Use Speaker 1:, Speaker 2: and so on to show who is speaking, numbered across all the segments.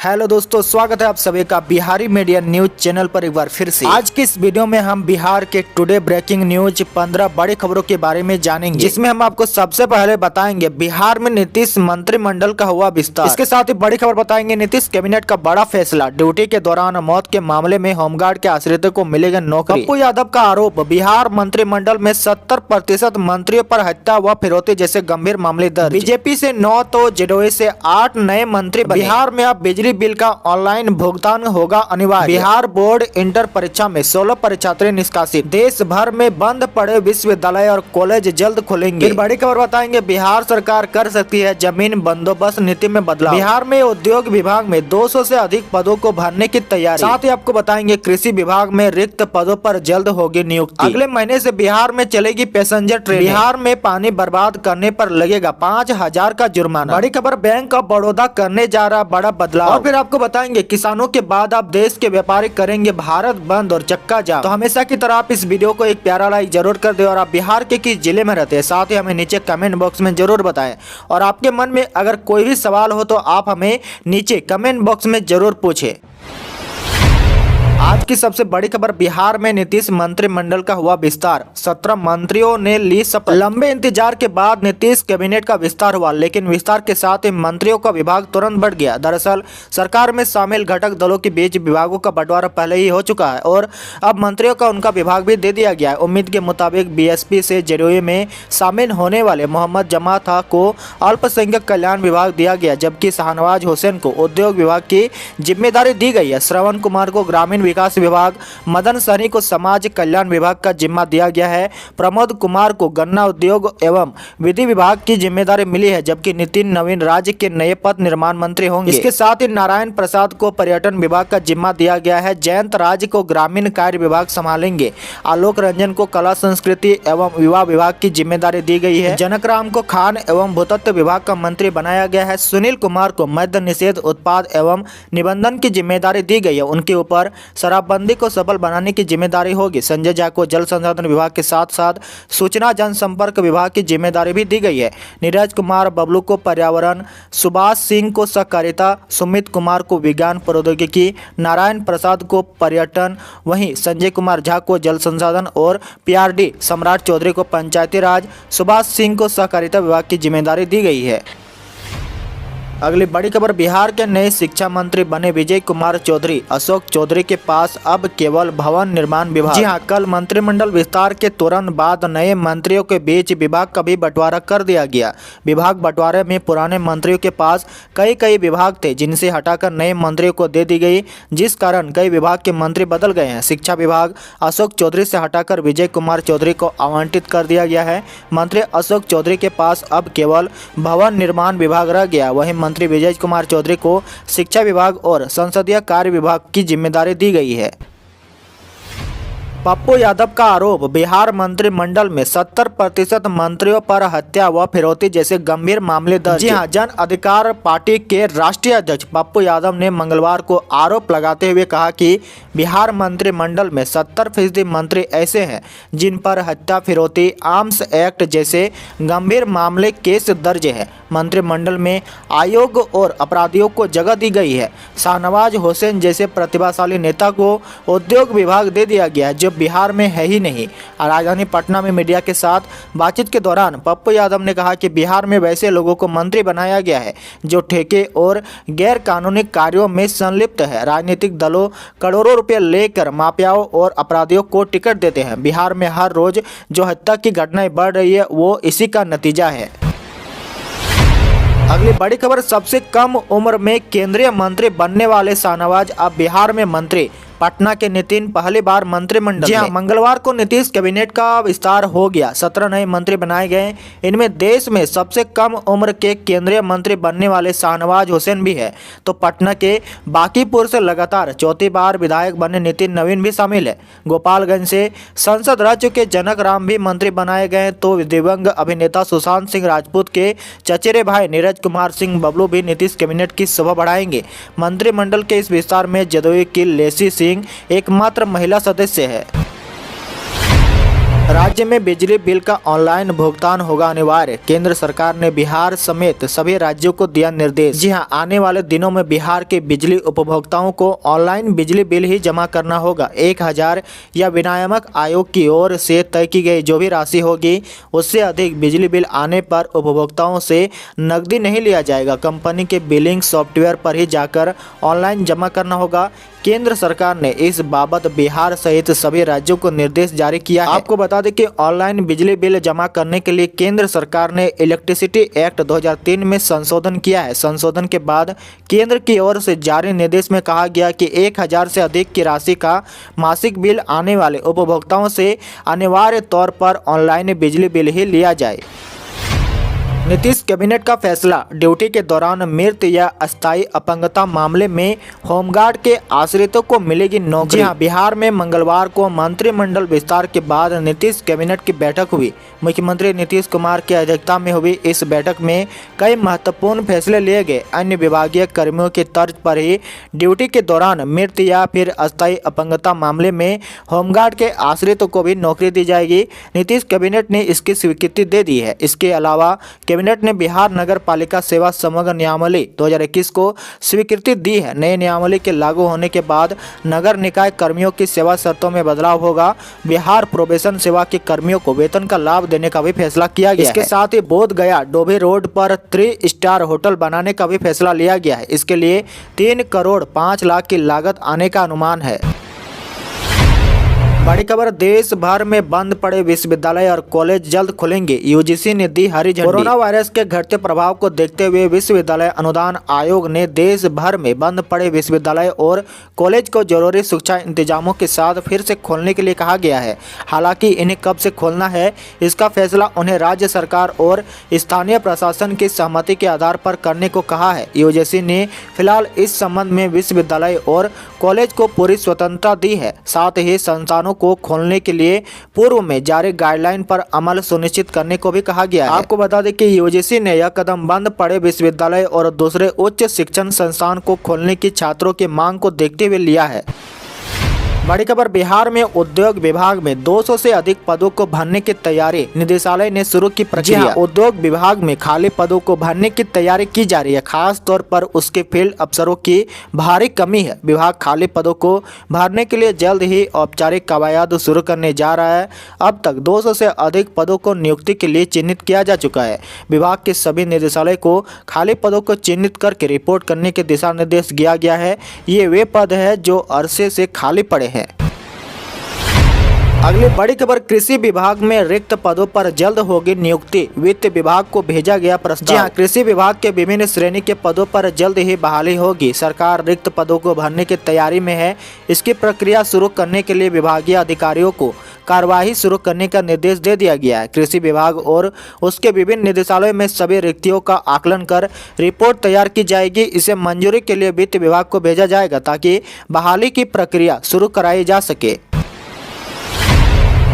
Speaker 1: Hello दोस्तों, स्वागत है आप सभी का बिहारी मीडिया न्यूज चैनल पर एक बार फिर से। आज की इस वीडियो में हम बिहार के टुडे ब्रेकिंग न्यूज 15 बड़ी खबरों के बारे में जानेंगे, जिसमें हम आपको सबसे पहले बताएंगे बिहार में नीतीश मंत्रिमंडल का हुआ विस्तार। इसके साथ ही बड़ी खबर बताएंगे नीतीश कैबिनेट का बड़ा फैसला, ड्यूटी के दौरान मौत के मामले में होमगार्ड के आश्रितों को मिलेगा नौकरी। पप्पू यादव का आरोप, बिहार मंत्रिमंडल में 70% मंत्रियों पर हत्या व फिरौती जैसे गंभीर मामले दर्ज। बीजेपी से 9 तो जेडीयू से 8 नए मंत्री बने। बिहार में अब बिजली बिल का ऑनलाइन भुगतान होगा अनिवार्य। बिहार बोर्ड इंटर परीक्षा में 16 परीक्षार्थी निष्कासित। देश भर में बंद पड़े विश्वविद्यालय और कॉलेज जल्द खुलेंगे। फिर बड़ी खबर बताएंगे बिहार सरकार कर सकती है जमीन बंदोबस्त नीति में बदलाव। बिहार में उद्योग विभाग में 200 से अधिक पदों को भरने की तैयारी। साथ ही आपको बताएंगे कृषि विभाग में रिक्त पदों पर जल्द होगी नियुक्ति। अगले महीने से बिहार में चलेगी पैसेंजर ट्रेन। बिहार में पानी बर्बाद करने पर लगेगा 5000 का जुर्माना। बड़ी खबर बैंक ऑफ बड़ौदा करने जा रहा बड़ा बदलाव। और फिर आपको बताएंगे किसानों के बाद अब देश के व्यापारी करेंगे भारत बंद और चक्का जाम। तो हमेशा की तरह आप इस वीडियो को एक प्यारा लाइक जरूर कर दे और आप बिहार के किस जिले में रहते हैं साथ ही हमें नीचे कमेंट बॉक्स में जरूर बताएं। और आपके मन में अगर कोई भी सवाल हो तो आप हमें नीचे कमेंट बॉक्स में जरूर पूछें। आज की सबसे बड़ी खबर, बिहार में नीतीश मंत्रिमंडल का हुआ विस्तार, 17 मंत्रियों ने ली शपथ। लंबे इंतजार के बाद नीतीश कैबिनेट का विस्तार हुआ, लेकिन विस्तार के साथ ही मंत्रियों का विभाग तुरंत बढ़ गया। दरअसल सरकार में शामिल घटक दलों के बीच विभागों का बंटवारा पहले ही हो चुका है और अब मंत्रियों का उनका विभाग भी दे दिया गया है। उम्मीद के मुताबिक बीएसपी से जेडीयू में शामिल होने वाले मोहम्मद जमाता को अल्पसंख्यक कल्याण विभाग दिया गया, जबकि शाहनवाज हुसैन को उद्योग विभाग की जिम्मेदारी दी गई है। श्रवण कुमार को ग्रामीण विकास विभाग, मदन सहनी को समाज कल्याण विभाग का जिम्मा दिया गया है। प्रमोद कुमार को गन्ना उद्योग एवं विधि विभाग की जिम्मेदारी मिली है, जबकि नितिन नवीन राज्य के नए पथ निर्माण मंत्री होंगे। इसके साथ ही नारायण प्रसाद को पर्यटन विभाग का जिम्मा दिया गया है। जयंत राज को ग्रामीण कार्य विभाग संभालेंगे। आलोक रंजन को कला संस्कृति एवं युवा विभाग की जिम्मेदारी दी गई है। जनकराम को खान एवं भूतत्व विभाग का मंत्री बनाया गया है। सुनील कुमार को मद्य निषेध उत्पाद एवं निबंधन की जिम्मेदारी दी गई है। उनके ऊपर शराबबंदी को सफल बनाने की जिम्मेदारी होगी। संजय झा को जल संसाधन विभाग के साथ साथ सूचना जनसंपर्क विभाग की जिम्मेदारी भी दी गई है। नीरज कुमार बबलू को पर्यावरण, सुभाष सिंह को सहकारिता, सुमित कुमार को विज्ञान प्रौद्योगिकी, नारायण प्रसाद को पर्यटन, वहीं संजय कुमार झा को जल संसाधन और पीआरडी, सम्राट चौधरी को पंचायती राज, सुभाष सिंह को सहकारिता विभाग की जिम्मेदारी दी गई है। अगली बड़ी खबर, बिहार के नए शिक्षा मंत्री बने विजय कुमार चौधरी। अशोक चौधरी के पास अब केवल भवन निर्माण विभाग। जी हां, कल मंत्रिमंडल विस्तार के तुरंत बाद नए मंत्रियों के बीच विभाग का भी बंटवारा कर दिया गया। विभाग बंटवारे में पुराने मंत्रियों के पास कई विभाग थे, जिनसे हटाकर नए मंत्रियों को दे दी गई, जिस कारण कई विभाग के मंत्री बदल गए हैं। शिक्षा विभाग अशोक चौधरी से हटाकर विजय कुमार चौधरी को आवंटित कर दिया गया है। मंत्री अशोक चौधरी के पास अब केवल भवन निर्माण विभाग रह गया। वहीं मंत्री विजय कुमार चौधरी को शिक्षा विभाग और संसदीय कार्य विभाग की जिम्मेदारी दी गई है। पप्पू यादव का आरोप, बिहार मंत्रिमंडल में 70% मंत्रियों पर हत्या व फिरौती जैसे गंभीर मामले दर्ज। जी हां, जन अधिकार पार्टी के राष्ट्रीय अध्यक्ष पप्पू यादव ने मंगलवार को आरोप लगाते हुए कहा कि बिहार मंत्रिमंडल में 70% मंत्री ऐसे हैं जिन पर हत्या, फिरौती, आर्म्स एक्ट जैसे गंभीर मामले केस दर्ज है। मंत्रिमंडल में आयोग और अपराधियों को जगह दी गई है। शाहनवाज हुसैन जैसे प्रतिभाशाली नेता को उद्योग विभाग दे दिया गया है, जो बिहार में है ही नहीं। राजधानी पटना में मीडिया के साथ बातचीत के दौरान पप्पू यादव ने कहा कि बिहार में वैसे लोगों को मंत्री बनाया गया है जो ठेके और गैर कानूनी कार्यों में संलिप्त है। राजनीतिक दलों करोड़ों रुपए लेकर माफियाओं और अपराधियों को टिकट देते हैं। बिहार में हर रोज जो हत्या की घटनाएं बढ़ रही है वो इसी का नतीजा है। अगली बड़ी खबर, सबसे कम उम्र में केंद्रीय मंत्री बनने वाले शाहनवाज अब बिहार में मंत्री। पटना के नितिन पहली बार मंत्रिमंडल। जी हां, मंगलवार को नीतीश कैबिनेट का विस्तार हो गया। 17 नए मंत्री बनाए गए। इनमें देश में सबसे कम उम्र के केंद्रीय मंत्री बनने वाले शाहनवाज हुसैन भी है, तो पटना के बांकीपुर से लगातार चौथी बार विधायक बने नितिन नवीन भी शामिल है। गोपालगंज से संसद रह चुके जनक राम भी मंत्री बनाए गए, तो दिवंगत अभिनेता सुशांत सिंह राजपूत के चचेरे भाई नीरज कुमार सिंह बबलू भी नीतीश कैबिनेट की शोभा बढ़ाएंगे। मंत्रिमंडल के इस विस्तार में जदयू की लेसी एकमात्र महिला सदस्य है। राज्य में बिजली बिल का ऑनलाइन भुगतान होगा अनिवार्य। केंद्र सरकार ने बिहार समेत सभी राज्यों को दिया निर्देश। जी हां, आने वाले दिनों में बिहार के बिजली उपभोक्ताओं को ऑनलाइन बिजली बिल ही जमा करना होगा। 1000 या विनियामक आयोग की ओर से तय की गई जो भी राशि होगी उससे अधिक बिजली बिल आने पर उपभोक्ताओं से नकदी नहीं लिया जाएगा। कंपनी के बिलिंग सॉफ्टवेयर पर ही जाकर ऑनलाइन जमा करना होगा। केंद्र सरकार ने इस बाबत बिहार सहित सभी राज्यों को निर्देश जारी किया है। आपको बता दें कि ऑनलाइन बिजली बिल जमा करने के लिए केंद्र सरकार ने इलेक्ट्रिसिटी एक्ट 2003 में संशोधन किया है। संशोधन के बाद केंद्र की ओर से जारी निर्देश में कहा गया कि 1000 से अधिक की राशि का मासिक बिल आने वाले उपभोक्ताओं से अनिवार्य तौर पर ऑनलाइन बिजली बिल ही लिया जाए। नीतीश कैबिनेट का फैसला, ड्यूटी के दौरान मृत्यु या अस्थायी अपंगता मामले में होमगार्ड के आश्रितों को मिलेगी नौकरी। हाँ, बिहार में मंगलवार को मंत्रिमंडल विस्तार के बाद नीतीश कैबिनेट की बैठक हुई। मुख्यमंत्री नीतीश कुमार की अध्यक्षता में हुई इस बैठक में कई महत्वपूर्ण फैसले लिए गए। अन्य विभागीय कर्मियों की तर्ज पर ही ड्यूटी के दौरान मृत्यु या फिर अस्थायी अपंगता मामले में होमगार्ड के आश्रितों को भी नौकरी दी जाएगी। नीतीश कैबिनेट ने इसकी स्वीकृति दे दी है। इसके अलावा कैबिनेट ने बिहार नगर पालिका सेवा समग्र नियमावली 2021 को स्वीकृति दी है। नए नियमावली के लागू होने के बाद नगर निकाय कर्मियों की सेवा शर्तों में बदलाव होगा। बिहार प्रोबेशन सेवा के कर्मियों को वेतन का लाभ देने का भी फैसला किया गया है। इसके साथ ही बोध गया डोभी रोड पर 3 स्टार होटल बनाने का भी फैसला लिया गया है। इसके लिए 3 करोड़ 5 लाख की लागत आने का अनुमान है। बड़ी खबर, देश भर में बंद पड़े विश्वविद्यालय और कॉलेज जल्द खुलेंगे। यूजीसी ने दी हरी झंडी। कोरोना वायरस के घटते प्रभाव को देखते हुए विश्वविद्यालय अनुदान आयोग ने देश भर में बंद पड़े विश्वविद्यालय और कॉलेज को जरूरी सुरक्षा इंतजामों के साथ फिर से खोलने के लिए कहा गया है। हालांकि इन्हें कब से खोलना है इसका फैसला उन्हें राज्य सरकार और स्थानीय प्रशासन की सहमति के आधार पर करने को कहा है। यूजीसी ने फिलहाल इस संबंध में विश्वविद्यालय और कॉलेज को पूरी स्वतंत्रता दी है। साथ ही संस्थानों को खोलने के लिए पूर्व में जारी गाइडलाइन पर अमल सुनिश्चित करने को भी कहा गया है। आपको बता दें कि यूजीसी ने यह कदम बंद पड़े विश्वविद्यालय और दूसरे उच्च शिक्षण संस्थान को खोलने की छात्रों की मांग को देखते हुए लिया है। बड़ी खबर, बिहार में उद्योग विभाग में 200 से अधिक पदों को भरने की तैयारी, निदेशालय ने शुरू की प्रक्रिया। उद्योग विभाग में खाली पदों को भरने की तैयारी की जा रही है। खास तौर पर उसके फील्ड अफसरों की भारी कमी है। विभाग खाली पदों को भरने के लिए जल्द ही औपचारिक कवायद शुरू करने जा रहा है। अब तक 200 से अधिक पदों को नियुक्ति के लिए चिन्हित किया जा चुका है। विभाग के सभी निदेशालय को खाली पदों को चिन्हित करके रिपोर्ट करने के दिशा निर्देश दिया गया है। ये वे पद है जो अरसे से खाली पड़े हैं। अगली बड़ी खबर, कृषि विभाग में रिक्त पदों पर जल्द होगी नियुक्ति, वित्त विभाग को भेजा गया प्रस्ताव। हाँ, कृषि विभाग के विभिन्न श्रेणी के पदों पर जल्द ही बहाली होगी। सरकार रिक्त पदों को भरने की तैयारी में है। इसकी प्रक्रिया शुरू करने के लिए विभागीय अधिकारियों को कार्यवाही शुरू करने का निर्देश दे दिया गया है। कृषि विभाग और उसके विभिन्न निदेशालयों में सभी रिक्तियों का आकलन कर रिपोर्ट तैयार की जाएगी। इसे मंजूरी के लिए वित्त विभाग को भेजा जाएगा ताकि बहाली की प्रक्रिया शुरू कराई जा सके।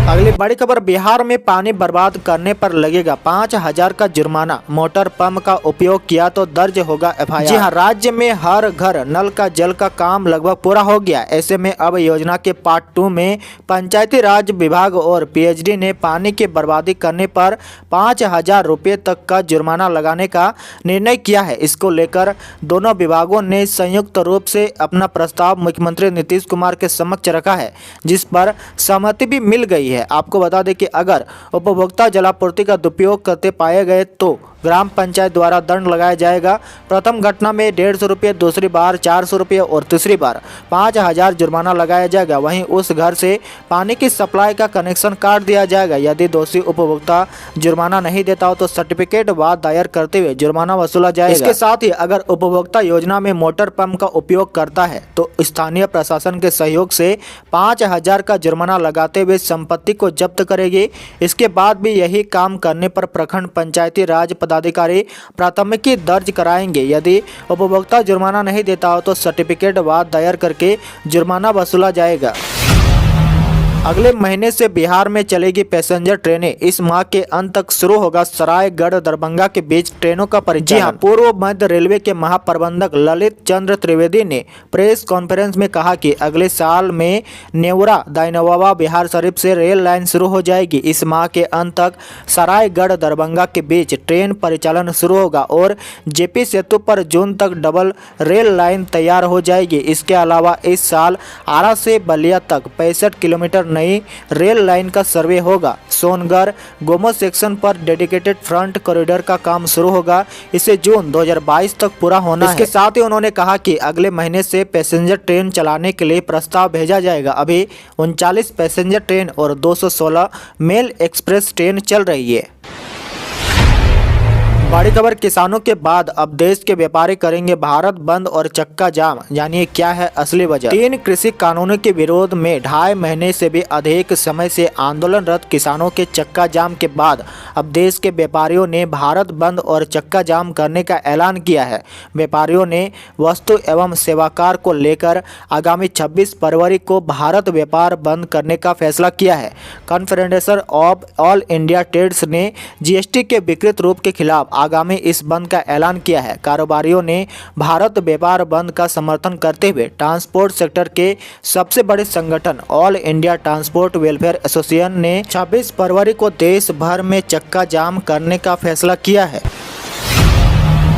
Speaker 1: अगली बड़ी खबर, बिहार में पानी बर्बाद करने पर लगेगा 5000 का जुर्माना। मोटर पंप का उपयोग किया तो दर्ज होगा एफआईआर। जी हाँ, राज्य में हर घर नल का जल का काम लगभग पूरा हो गया। ऐसे में अब योजना के पार्ट 2 में पंचायती राज विभाग और पीएचडी ने पानी की बर्बादी करने पर 5000 रुपये तक का जुर्माना लगाने का निर्णय किया है। इसको लेकर दोनों विभागों ने संयुक्त रूप से अपना प्रस्ताव मुख्यमंत्री नीतीश कुमार के समक्ष रखा है, जिस पर सहमति भी मिल गई है। आपको बता दें कि अगर उपभोक्ता जलापूर्ति का दुरुपयोग करते पाए गए तो ग्राम पंचायत द्वारा दंड लगाया जाएगा। प्रथम घटना में 150 रुपये, दूसरी बार 400 रुपये और तीसरी बार 5000 जुर्माना लगाया जाएगा। वहीं उस घर से पानी की सप्लाई का कनेक्शन काट दिया जाएगा। यदि दोषी उपभोक्ता जुर्माना नहीं देता हो तो सर्टिफिकेट वाद दायर करते हुए जुर्माना वसूला जाएगा। इसके साथ ही अगर उपभोक्ता योजना में मोटर पंप का उपयोग करता है तो स्थानीय प्रशासन के सहयोग से 5000 का जुर्माना लगाते हुए संपत्ति को जब्त करेगी। इसके बाद भी यही काम करने पर प्रखंड पंचायती राज पदाधिकारी प्राथमिकी दर्ज कराएंगे। यदि उपभोक्ता जुर्माना नहीं देता हो तो सर्टिफिकेट वाद दायर करके जुर्माना वसूला जाएगा। अगले महीने से बिहार में चलेगी पैसेंजर ट्रेनें। इस माह के अंत तक शुरू होगा सरायगढ़ दरभंगा के बीच ट्रेनों का परिचालन। पूर्व मध्य रेलवे के महाप्रबंधक ललित चंद्र त्रिवेदी ने प्रेस कॉन्फ्रेंस में कहा कि अगले साल में नेवरा दाइनवा बिहार शरीफ से रेल लाइन शुरू हो जाएगी। इस माह के अंत तक सरायगढ़ दरभंगा के बीच ट्रेन परिचालन शुरू होगा और जेपी सेतु पर जून तक डबल रेल लाइन तैयार हो जाएगी। इसके अलावा इस साल आरा से बलिया तक 65 किलोमीटर नई रेल लाइन का सर्वे होगा। सोनगढ़ गोमो सेक्शन पर डेडिकेटेड फ्रंट कॉरिडोर का काम शुरू होगा। इसे जून 2022 तक पूरा होना है। इसके साथ ही उन्होंने कहा कि अगले महीने से पैसेंजर ट्रेन चलाने के लिए प्रस्ताव भेजा जाएगा। अभी 39 पैसेंजर ट्रेन और 216 मेल एक्सप्रेस ट्रेन चल रही है। बड़ी खबर किसानों के बाद अब देश के व्यापारी करेंगे भारत बंद और चक्का जाम। जानिए क्या है असली वजह। 3 कृषि कानूनों के विरोध में 2.5 महीने से भी अधिक समय से आंदोलनरत किसानों के चक्का जाम के बाद अब देश के व्यापारियों ने भारत बंद और चक्का जाम करने का ऐलान किया है। व्यापारियों ने वस्तु एवं सेवा कर को लेकर आगामी 26 फरवरी को भारत व्यापार बंद करने का फैसला किया है। Confederation of all India trades ने जीएसटी के विकृत रूप के खिलाफ आगामी इस बंद का ऐलान किया है। कारोबारियों ने भारत व्यापार बंद का समर्थन करते हुए ट्रांसपोर्ट सेक्टर के सबसे बड़े संगठन all India transport welfare association ने 26 फरवरी को देश भर में चक्का जाम करने का फैसला किया है।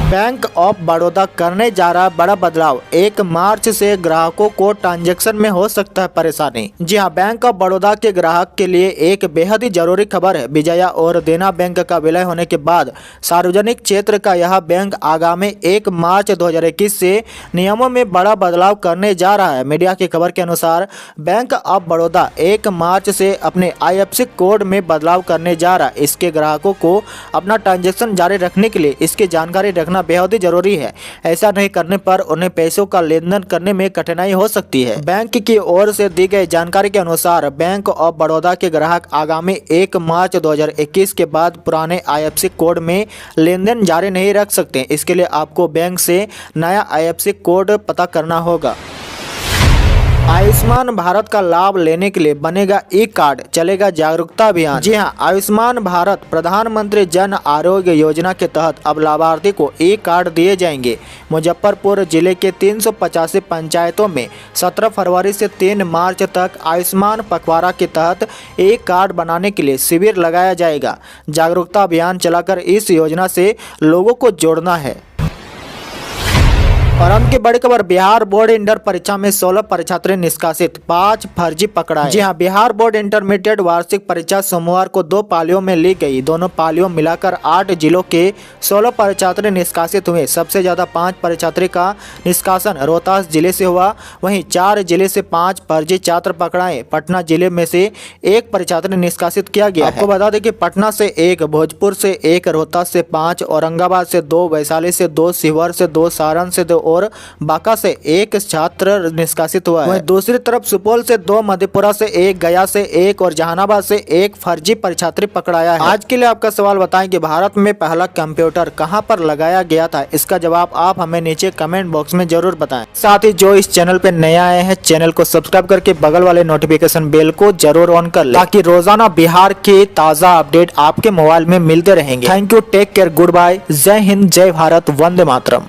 Speaker 1: बैंक ऑफ बड़ौदा करने जा रहा बड़ा बदलाव। 1 मार्च से ग्राहकों को ट्रांजैक्शन में हो सकता है परेशानी। जी हां, बैंक ऑफ बड़ौदा के ग्राहक के लिए एक बेहद ही जरूरी खबर है। विजया और देना बैंक का विलय होने के बाद सार्वजनिक क्षेत्र का यह बैंक आगामी 1 मार्च 2021 से नियमों में बड़ा बदलाव करने जा रहा है। मीडिया की खबर के अनुसार बैंक ऑफ बड़ौदा 1 मार्च से अपने IFSC कोड में बदलाव करने जा रहा है। इसके ग्राहकों को अपना ट्रांजैक्शन जारी रखने के लिए इसकी जानकारी रखना बेहद ही जरूरी है। ऐसा नहीं करने पर उन्हें पैसों का लेन देन करने में कठिनाई हो सकती है। बैंक की ओर से दी गई जानकारी के अनुसार बैंक ऑफ बड़ौदा के ग्राहक आगामी 1 मार्च 2021 के बाद पुराने IFSC कोड में लेन देन जारी नहीं रख सकते। इसके लिए आपको बैंक से नया IFSC कोड पता करना होगा। आयुष्मान भारत का लाभ लेने के लिए बनेगा ई-कार्ड, चलेगा जागरूकता अभियान। जी हां, आयुष्मान भारत प्रधानमंत्री जन आरोग्य योजना के तहत अब लाभार्थी को ई-कार्ड दिए जाएंगे। मुजफ्फरपुर जिले के 385 पंचायतों में 17 फरवरी से 3 मार्च तक आयुष्मान पखवाड़ा के तहत ई-कार्ड बनाने के लिए शिविर लगाया जाएगा। जागरूकता अभियान चलाकर इस योजना से लोगों को जोड़ना है। और अंत की बड़ी खबर, बिहार बोर्ड इंटर परीक्षा में 16 परीक्षार्थी निष्कासित, 5 फर्जी पकड़ाए। जी हां, बिहार बोर्ड इंटरमीडिएट वार्षिक परीक्षा सोमवार को 2 पालियों में ली गई। दोनों पालियों मिलाकर 8 जिलों के 16 परीक्षार्थी निष्कासित हुए। सबसे ज्यादा 5 परीक्षार्थी का निष्कासन रोहतास जिले से हुआ। वहीं 4 जिले से 5 फर्जी छात्र पकड़ाए। पटना जिले में से 1 परीक्षार्थी निष्कासित किया गया। आपको बता दें कि पटना से 1, भोजपुर से 1, रोहतास से 5, औरंगाबाद से 2, वैशाली से 2, शिवहर से 2, सारण से 2 और बांका से 1 छात्र निष्कासित हुआ है। दूसरी तरफ सुपौल से 2, मधेपुरा से 1, गया से 1 और जहानाबाद से 1 फर्जी परीक्षार्थी पकड़ाया है। आज के लिए आपका सवाल बताएं कि भारत में पहला कंप्यूटर कहां पर लगाया गया था। इसका जवाब आप हमें नीचे कमेंट बॉक्स में जरूर बताएं। साथ ही जो इस चैनल पे नए आए हैं, चैनल को सब्सक्राइब करके बगल वाले नोटिफिकेशन बेल को जरूर ऑन कर ले, ताकि रोजाना बिहार के ताजा अपडेट आपके मोबाइल में मिलते रहेंगे। Thank you, take care, goodbye, जय हिंद, जय भारत, वंदे मातरम।